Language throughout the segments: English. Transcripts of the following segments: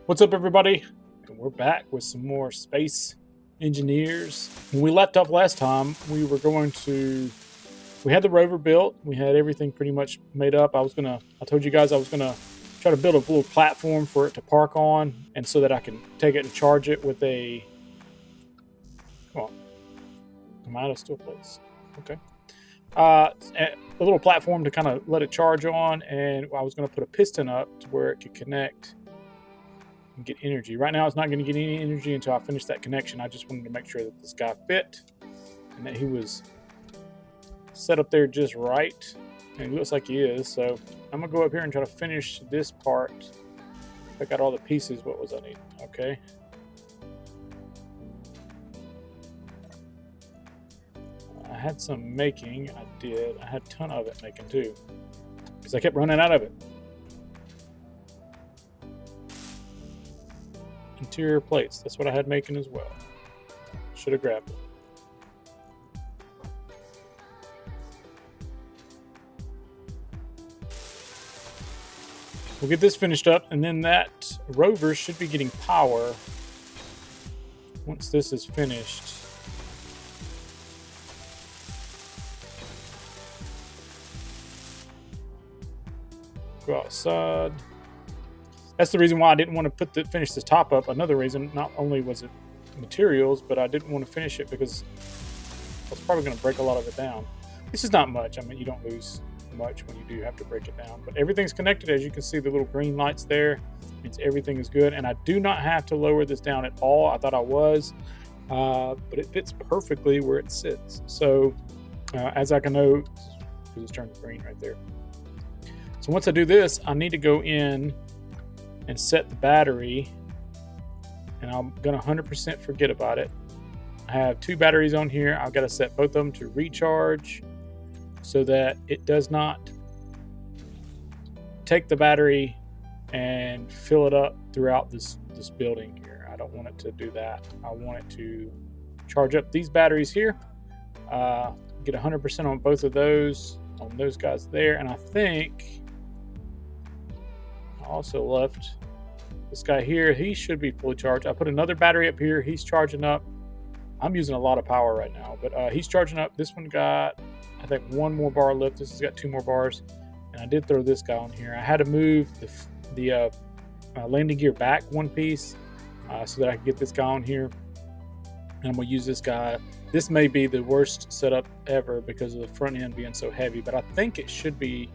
What's up, everybody? And we're back with some more space engineers. When we left off last time, we had the rover built. We had everything pretty much made up. I told you guys I was gonna try to build a little platform for it to park on, and so that I can take it and charge it with a. Come on, am I out of still place? Okay. A little platform to kind of let it charge on, and I was going to put a piston up to where it could connect and get energy. Right now, it's not going to get any energy until I finish that connection. I just wanted to make sure that this guy fit and that he was set up there just right. And it looks like he is. So I'm going to go up here and try to finish this part. I got all the pieces. What was I need? Okay. I had some making. I did. I had a ton of it making too, because I kept running out of it. Interior plates. That's what I had making as well. Should have grabbed it. We'll get this finished up, and then that rover should be getting power once this is finished. Go outside. That's the reason why I didn't want to finish this top up. Another reason, not only was it materials, but I didn't want to finish it because I was probably going to break a lot of it down. This is not much. I mean, you don't lose much when you do have to break it down. But everything's connected. As you can see, the little green lights there means everything is good. And I do not have to lower this down at all. I thought I was, but it fits perfectly where it sits. So as I can know, because it's turned green right there. So once I do this, I need to go in and set the battery, and I'm gonna 100% forget about it. I have two batteries on here. I've got to set both of them to recharge so that it does not take the battery and fill it up throughout this building here. I don't want it to do that. I want it to charge up these batteries here, get 100% on both of those, on those guys there, and I think also left this guy here. He should be fully charged. I put another battery up here. He's charging up. I'm using a lot of power right now, but he's charging up. This one got, I think, one more bar lift. This has got 2 more bars, and I did throw this guy on here. I had to move the landing gear back one piece so that I could get this guy on here, and I'm gonna use this guy. This may be the worst setup ever because of the front end being so heavy, but I think it should be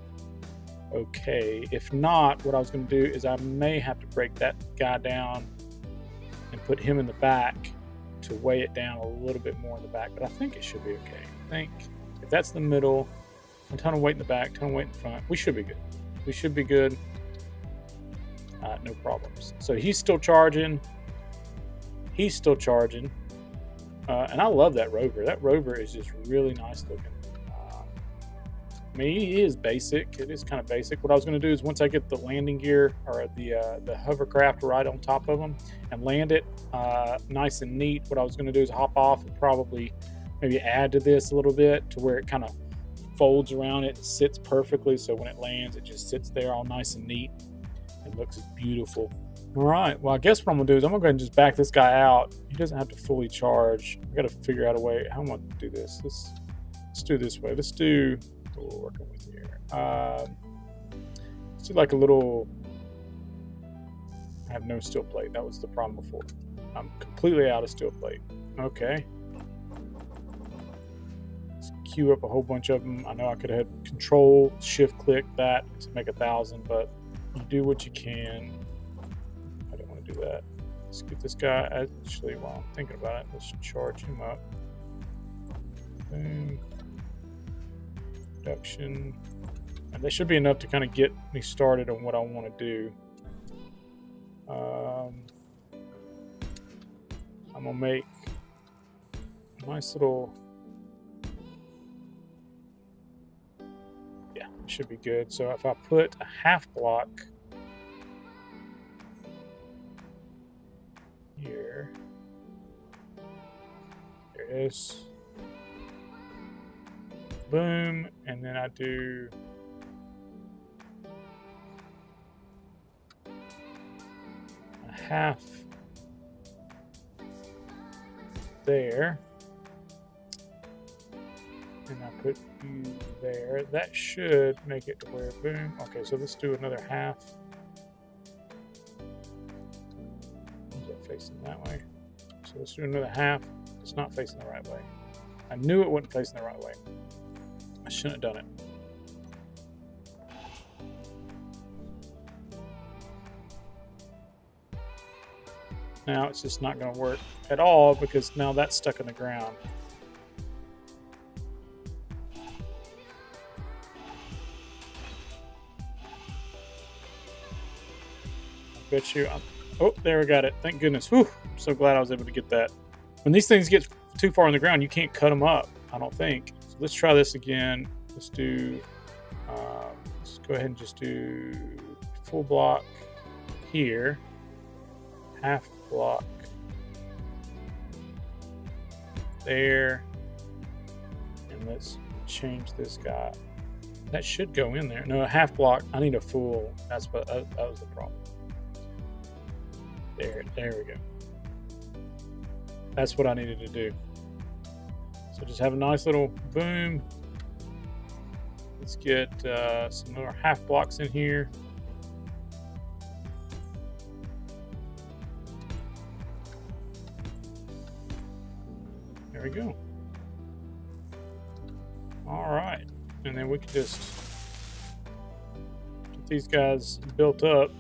okay. If not, what I was going to do is I may have to break that guy down and put him in the back to weigh it down a little bit more in the back, but I think it should be okay. I think if that's the middle, a ton of weight in the back, a ton of weight in the front, we should be good. We should be good. No problems. So he's still charging. He's still charging. And I love that rover. That rover is just really nice looking. I mean, he is basic. It is kind of basic. What I was going to do is once I get the landing gear or the hovercraft right on top of them and land it nice and neat, what I was going to do is hop off and probably maybe add to this a little bit to where it kind of folds around it and sits perfectly. So when it lands, it just sits there all nice and neat. It looks beautiful. All right. Well, I guess what I'm going to do is I'm going to go ahead and just back this guy out. He doesn't have to fully charge. I got to figure out a way. How am I going to do this? Let's do this way. Let's do what we're working with here. Let's do like a little. I have no steel plate. That was the problem before. I'm completely out of steel plate. Okay. Let's queue up a whole bunch of them. I know I could have had Control Shift click that to make 1,000, but you do what you can. I don't want to do that. Let's get this guy. Actually, while I'm thinking about it, let's charge him up. Boom. Production, and that should be enough to kind of get me started on what I want to do. I'm gonna make a nice little, yeah, it should be good. So if I put a half block here, there it is. Boom, and then I do half there. And I put you there. That should make it to where, boom. Okay, so let's do another half. Is it facing that way? So let's do another half. It's not facing the right way. I knew it wasn't facing the right way. I shouldn't have done it. Now it's just not going to work at all because now that's stuck in the ground. Bet you. Oh, there we got it. Thank goodness. Whew, I'm so glad I was able to get that. When these things get too far in the ground, you can't cut them up, I don't think. So let's try this again. Let's do, let's go ahead and just do full block here, half block there, and let's change this guy. That should go in there. No, a half block. I need a full. That's what that was the problem. There we go. That's what I needed to do. So just have a nice little boom. Let's get some more half blocks in here. There we go. All right. And then we can just get these guys built up.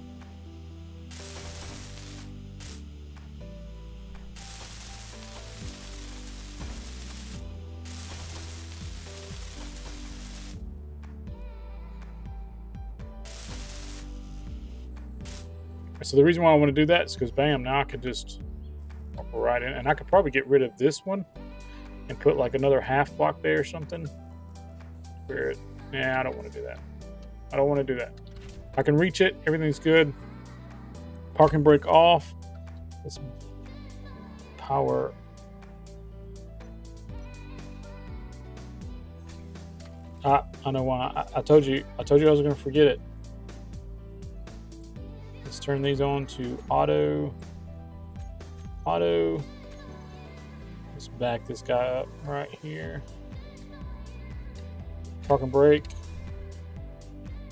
So the reason why I want to do that is because, bam, now I could just walk right in. And I could probably get rid of this one and put like another half block there or something. Yeah, I don't want to do that. I don't want to do that. I can reach it. Everything's good. Parking brake off. Let's power. I know why. I told you I was going to forget it. Let's turn these on to auto. Let's back this guy up right here. Parking brake.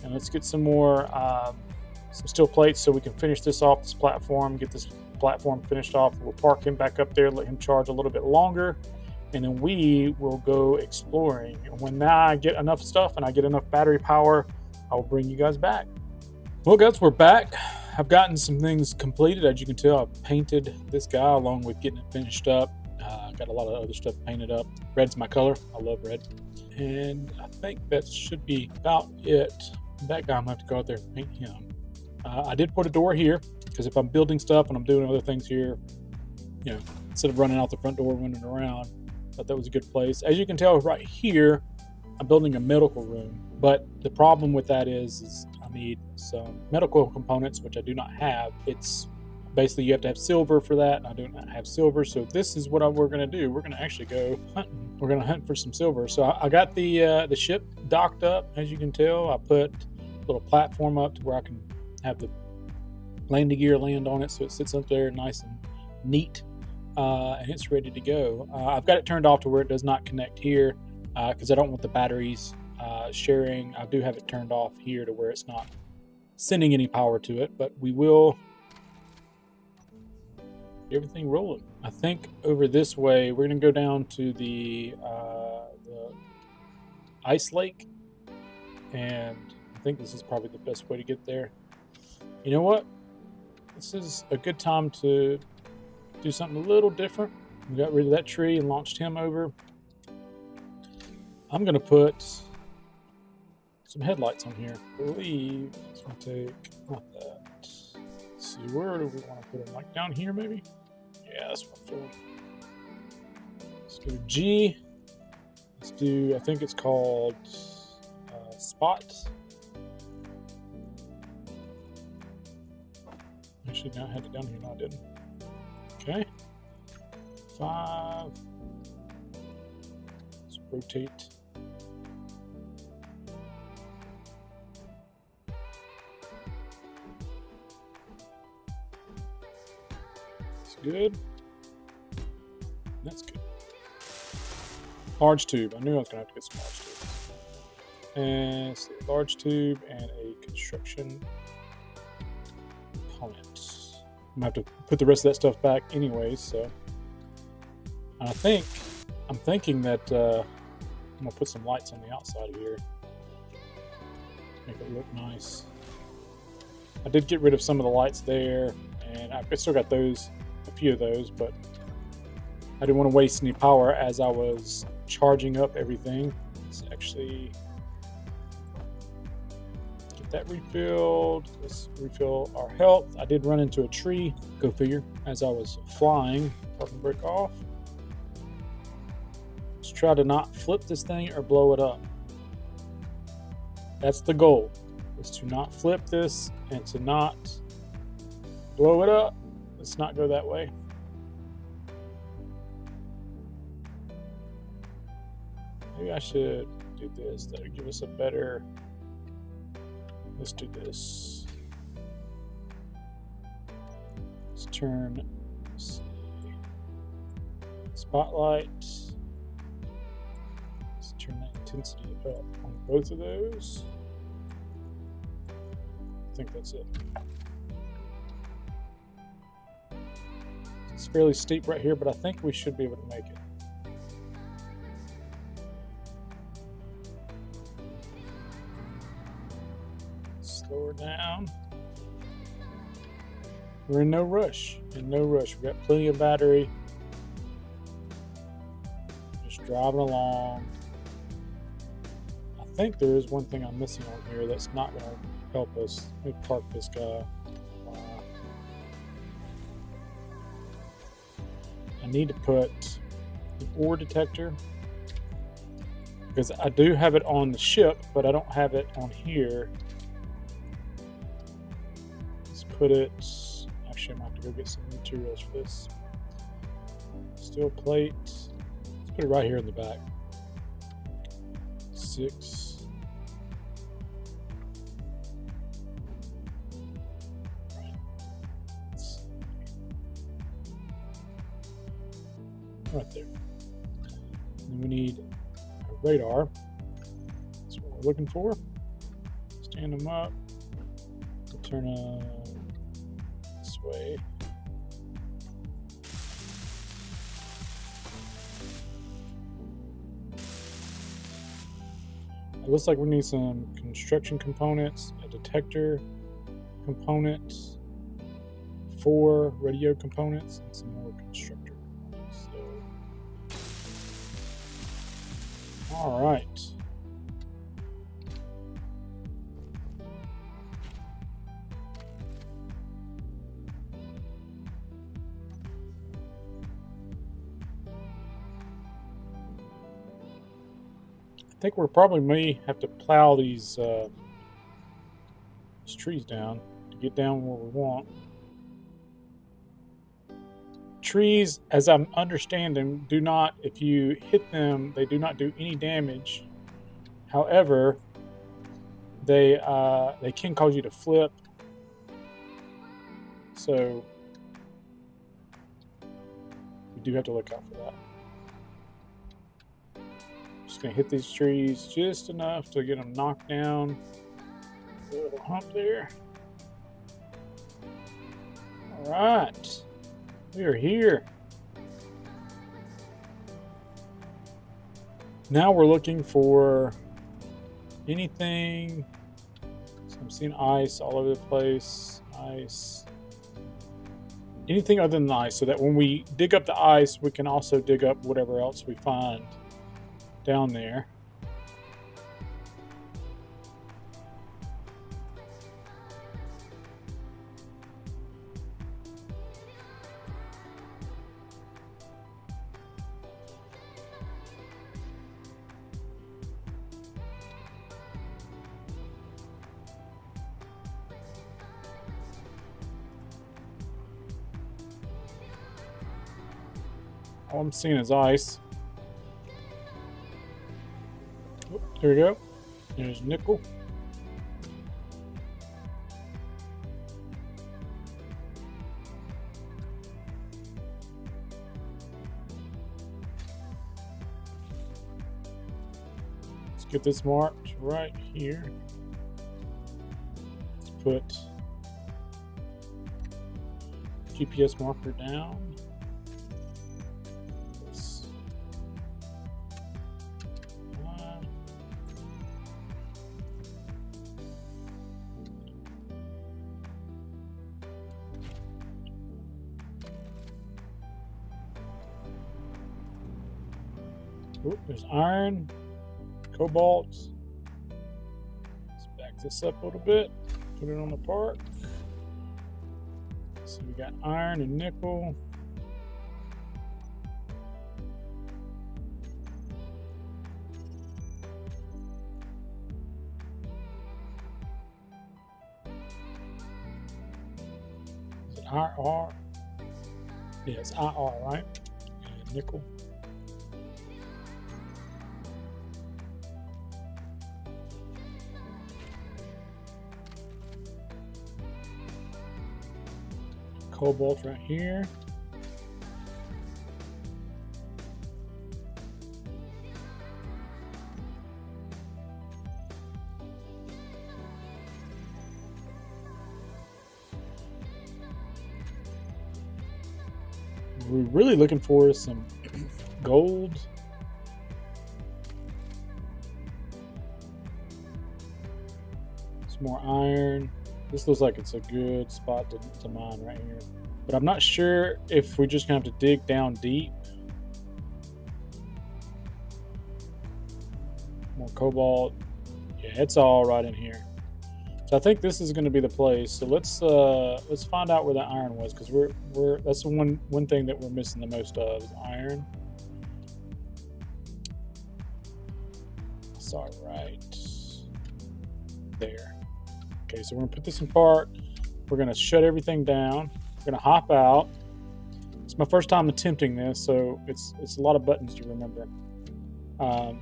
And let's get some more some steel plates so we can finish this off, this platform, get this platform finished off. We'll park him back up there, let him charge a little bit longer, and then we will go exploring. And when I get enough stuff and I get enough battery power, I will bring you guys back. Well, guys, we're back. I've gotten some things completed. As you can tell, I've painted this guy along with getting it finished up. Got a lot of other stuff painted up. Red's my color. I love red. And I think that should be about it. That guy, I'm going to have to go out there and paint him. I did put a door here because if I'm building stuff and I'm doing other things here, you know, instead of running out the front door, running around, I thought that was a good place. As you can tell right here, I'm building a medical room. But the problem with that is I need some medical components, which I do not have. It's basically you have to have silver for that, and I do not have silver. So this is what we're going to do. We're going to actually go hunting. We're going to hunt for some silver. So I got the ship docked up. As you can tell, I put a little platform up to where I can have the landing gear land on it, so it sits up there nice and neat, and it's ready to go. I've got it turned off to where it does not connect here because I don't want the batteries sharing. I do have it turned off here to where it's not sending any power to it, but we will get everything rolling. I think over this way we're going to go down to the ice lake, and I think this is probably the best way to get there. You know what? This is a good time to do something a little different. We got rid of that tree and launched him over. I'm going to put some headlights on here. I believe it's going to take, not that. Let's see, where do we want to put them? Like down here, maybe? Yeah, that's what I'm feeling. Let's go to G. Let's do, I think it's called Spot. Actually, now I had it down here. No, I didn't. Okay. 5. Let's rotate. That's good. That's good. Large tube. I knew I was going to have to get some large tubes. And let's see, large tube and a construction component. I'm going to have to put the rest of that stuff back anyways, so. And I'm thinking that I'm going to put some lights on the outside of here. Make it look nice. I did get rid of some of the lights there, and I've still got those, a few of those, but I didn't want to waste any power as I was charging up everything. Let's actually get that refilled. Let's refill our health. I did run into a tree, go figure, as I was flying. Parking brake off. Let's try to not flip this thing or blow it up. That's the goal, is to not flip this and to not blow it up. Let's not go that way. Maybe I should do this. That would give us a better. Let's do this. Let's turn. Let's see. Spotlight. Let's turn that intensity up on both of those. I think that's it. It's fairly steep right here, but I think we should be able to make it. Slow her down. We're in no rush. We've got plenty of battery. Just driving along. I think there is one thing I'm missing on here that's not going to help us. Let me park this guy. I need to put an ore detector, because I do have it on the ship, but I don't have it on here. Let's put it, actually I'm going to have to go get some materials for this. Steel plate, let's put it right here in the back. 6. Right there. And then we need a radar. That's what we're looking for. Stand them up. We'll turn them this way. It looks like we need some construction components, a detector component, 4 radio components, and some more constructor. All right. I think we're probably may have to plow these trees down to get down where we want. Trees, as I'm understanding, do not, if you hit them, they do not do any damage. However, they can cause you to flip. So you do have to look out for that. Just gonna hit these trees just enough to get them knocked down. A little hump there. All right. We are here. Now we're looking for anything. So I'm seeing ice all over the place. Ice. Anything other than the ice, so that when we dig up the ice, we can also dig up whatever else we find down there. All I'm seeing is ice. Oh, there we go. There's nickel. Get this marked right here. Let's put GPS marker down. Oh, there's iron, cobalt. Let's back this up a little bit. Put it on the part. So we got iron and nickel. Is it IR? Yeah, it's IR, right? And nickel. Cobalt right here. What we're really looking for is some gold. Some more iron. This looks like it's a good spot to mine right here. But I'm not sure if we're just going to have to dig down deep. More cobalt. Yeah, it's all right in here. So I think this is going to be the place. So let's find out where the iron was, because that's the one thing that we're missing the most of is iron. It's all right there. Okay, so we're gonna put this in park. We're gonna shut everything down. We're gonna hop out. It's my first time attempting this, so it's a lot of buttons to remember. Hop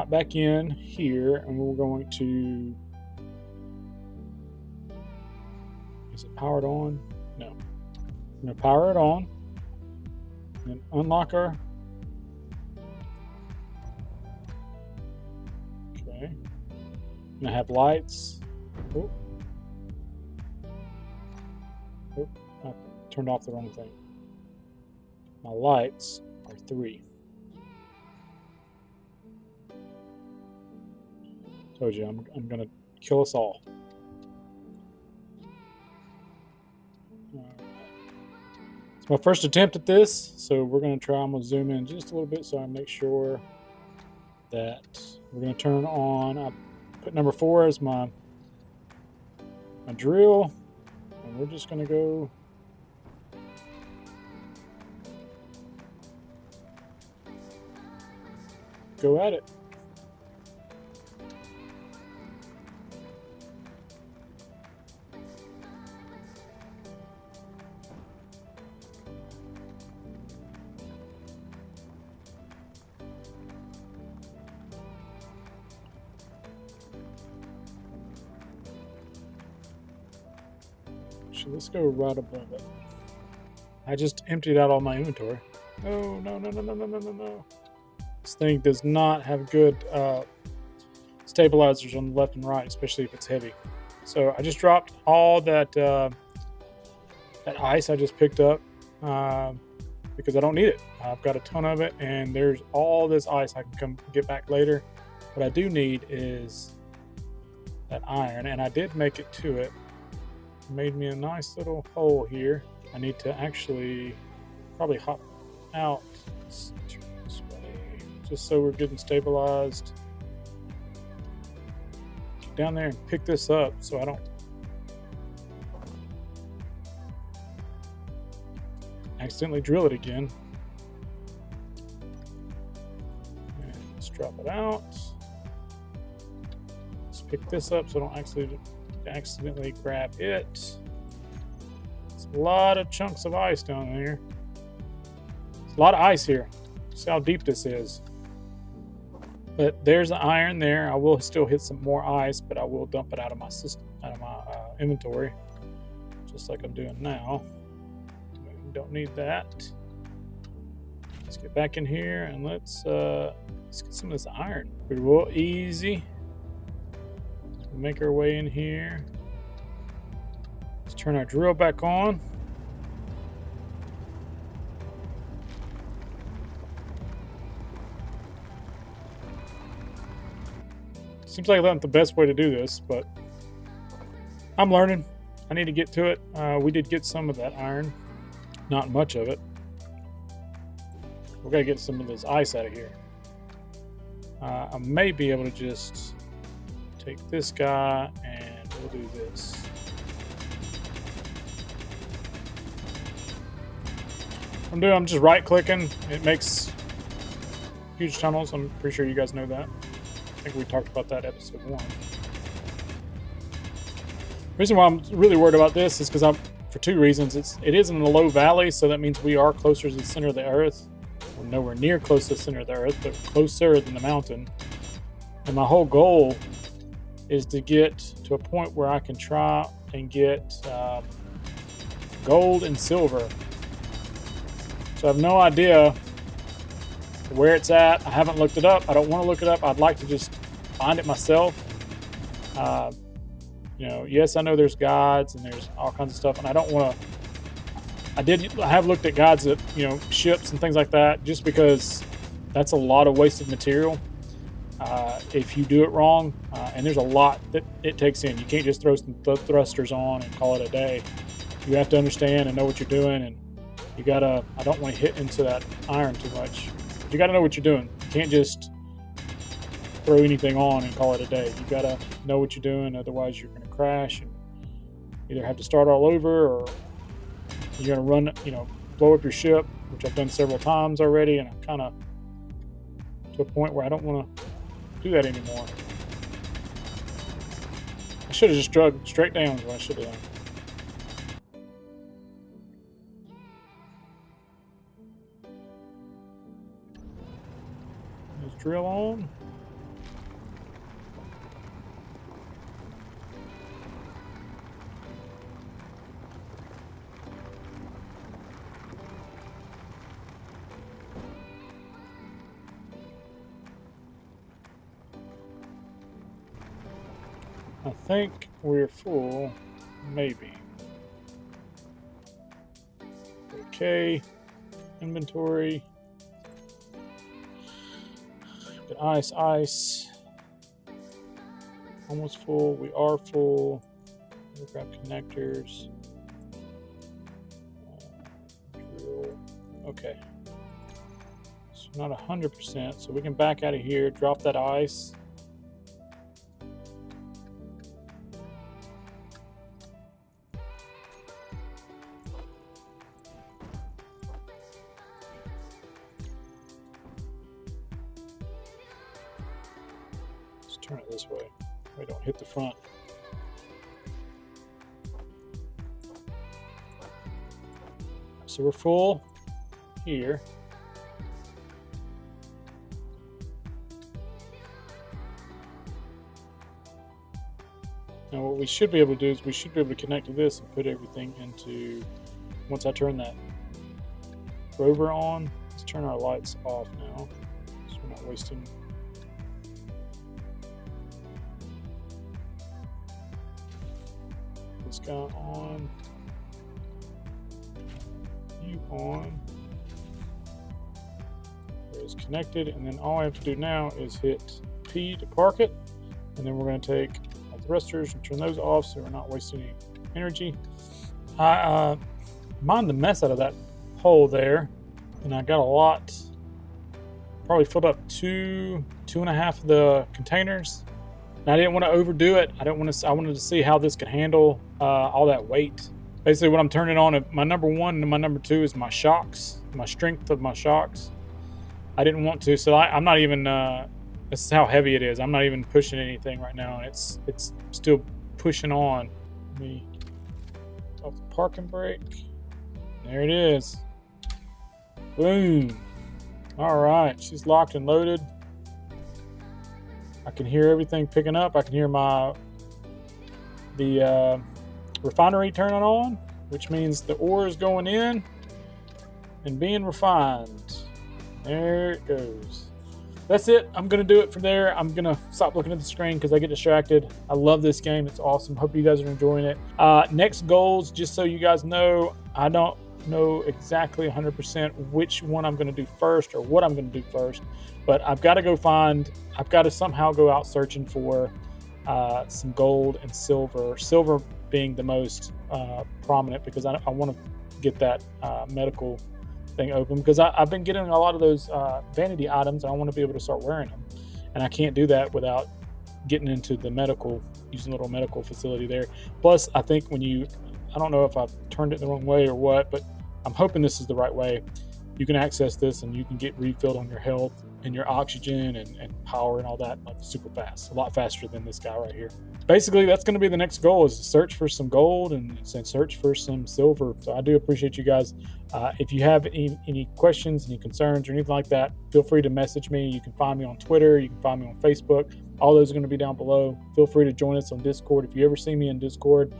back in here, and we're going to. Is it powered on? No. I'm gonna power it on, and unlock our. Okay. I have lights. Oh. Oh, I turned off the wrong thing. My lights are 3. Told you, I'm gonna kill us all. It's my first attempt at this, so we're gonna try. I'm gonna zoom in just a little bit so I make sure that we're gonna turn on. Put number 4 as my drill, and we're just going to go at it. Let's go right above it. I just emptied out all my inventory. No, no, no, no, no, no, no, no, no. This thing does not have good stabilizers on the left and right, especially if it's heavy. So I just dropped all that that ice I just picked up because I don't need it. I've got a ton of it, and there's all this ice I can come get back later. What I do need is that iron, and I did make it to it. Made me a nice little hole here. I need to actually probably hop out this way, just so we're good and stabilized. Get down there and pick this up so I don't accidentally drill it again. And let's drop it out. Let's pick this up so I don't accidentally grab it. It's a lot of chunks of ice down there. It's a lot of ice here. See how deep this is. But there's the iron there. I will still hit some more ice, but I will dump it out of my system, out of my inventory, just like I'm doing now. We don't need that. Let's get back in here and let's Let's get some of this iron. Pretty well easy. Let's make our way in here. Let's turn our drill back on. Seems like that's the best way to do this, but I'm learning. I need to get to it. We did get some of that iron. Not much of it. We gotta get some of this ice out of here. I may be able to just take this guy and we'll do this. I'm just right clicking. It makes huge tunnels. I'm pretty sure you guys know that. I think we talked about that episode 1. The reason why I'm really worried about this is because for 2 reasons. It is in a low valley, so that means we are closer to the center of the earth. We're nowhere near close to the center of the earth, but closer than the mountain. And my whole goal is to get to a point where I can try and get gold and silver. So I have no idea where it's at. I haven't looked it up. I don't want to look it up. I'd like to just find it myself. Yes, I know there's guides and there's all kinds of stuff, and I don't want to. I have looked at guides that ships and things like that, just because that's a lot of wasted material if you do it wrong. And there's a lot that it takes in. You can't just throw some thrusters on and call it a day. You have to understand and know what you're doing, and you gotta. I don't want to hit into that iron too much. You gotta know what you're doing. You can't just throw anything on and call it a day. You gotta know what you're doing, otherwise you're gonna crash and either have to start all over, or you're gonna run, blow up your ship, which I've done several times already, and I'm kind of to a point where I don't want to do that anymore. I should have just drug straight down is what I should have done. Let's drill on. I think we're full, maybe. Okay, inventory. Get ice. Almost full. We are full. We'll grab connectors. Drill. Okay. So not 100%. So we can back out of here. Drop that ice. Turn it this way. We don't hit the front. So we're full here. Now what we should be able to do is we should be able to connect to this and put everything into, once I turn that Rover on, let's turn our lights off now so we're not wasting. This guy on, you on, it's connected, and then all I have to do now is hit P to park it, and then we're going to take our thrusters and turn those off so we're not wasting any energy. I mined the mess out of that hole there, and I got a lot, probably filled up two and a half of the containers. And I didn't want to overdo it. I wanted to see how this could handle all that weight. Basically, what I'm turning on, my number 1 and my number 2 is my shocks, my strength of my shocks. I didn't want to, so I'm not even. This is how heavy it is. I'm not even pushing anything right now, and it's still pushing on. Let me off the parking brake. There it is. Boom. All right, she's locked and loaded. I can hear everything picking up. I can hear the refinery turning on, which means the ore is going in and being refined. There it goes. that's it. I'm going to do it from there. I'm going to stop looking at the screen because I get distracted. I love this game. It's awesome. Hope you guys are enjoying it. Next goals, just so you guys know, I don't know exactly 100% which one I'm going to do first or what I'm going to do first, but I've got to somehow go out searching for some gold and silver being the most prominent, because I want to get that medical thing open, because I've been getting a lot of those vanity items and I want to be able to start wearing them, and I can't do that without getting into the using a little medical facility there. Plus, I think I don't know if I've turned it the wrong way or what, but I'm hoping this is the right way. You can access this and you can get refilled on your health and your oxygen and power and all that, like, super fast, a lot faster than this guy right here. Basically, that's going to be the next goal, is to search for some gold and search for some silver. So I do appreciate you guys. If you have any questions, any concerns, or anything like that, feel free to message me. You can find me on Twitter. You can find me on Facebook. All those are going to be down below. Feel free to join us on Discord. If you ever see me in Discord,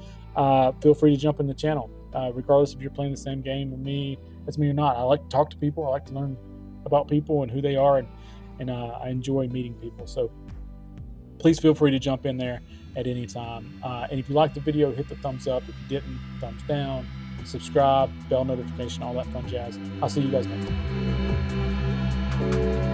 feel free to jump in the channel, regardless if you're playing the same game as me or not. I like to talk to people. I like to learn about people and who they are, and I enjoy meeting people. So please feel free to jump in there at any time. And if you liked the video, hit the thumbs up. If you didn't, thumbs down. Subscribe, bell notification, all that fun jazz. I'll see you guys next time.